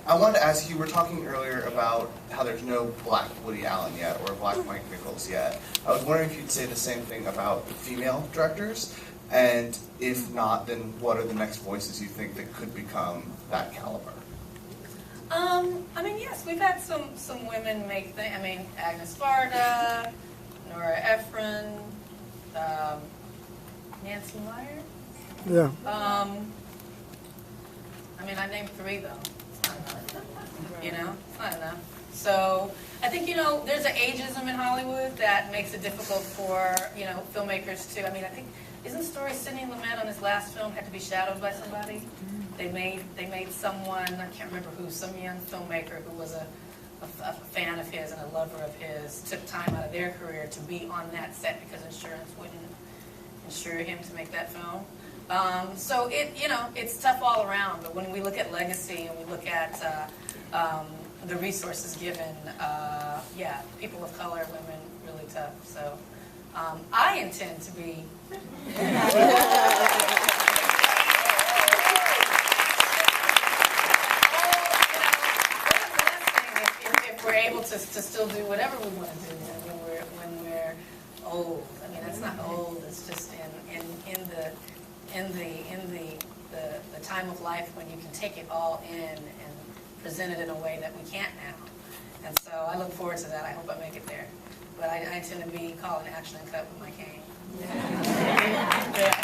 I wanted to ask you, we were talking earlier about how there's no black Woody Allen yet, or black Mike Nichols yet. I was wondering if you'd say the same thing about female directors, and if not, then what are the next voices you think that could become that caliber? I mean, yes, we've had some women make things. I mean, Agnes Varda, Nora Ephron, Nancy Meyer. Yeah. I mean, I named 3 though. It's not enough. You know, it's not enough. So I think, you know, there's an ageism in Hollywood that makes it difficult for, you know, filmmakers to. I mean, I think isn't Story Sidney Lumet on his last film had to be shadowed by somebody? They made someone, I can't remember who, some young filmmaker who was a fan of his and a lover of his, took time out of their career to be on that set because insurance wouldn't insure him to make that film. So you know, it's tough all around. But when we look at legacy and we look at the resources given, yeah, people of color, women, really tough. So I intend to be. We're able to still do whatever we want to do when we're old. I mean, it's not old. It's just in the time of life when you can take it all in and present it in a way that we can't now. And so I look forward to that. I hope I make it there. But I intend to be calling action and cut with my cane. Yeah.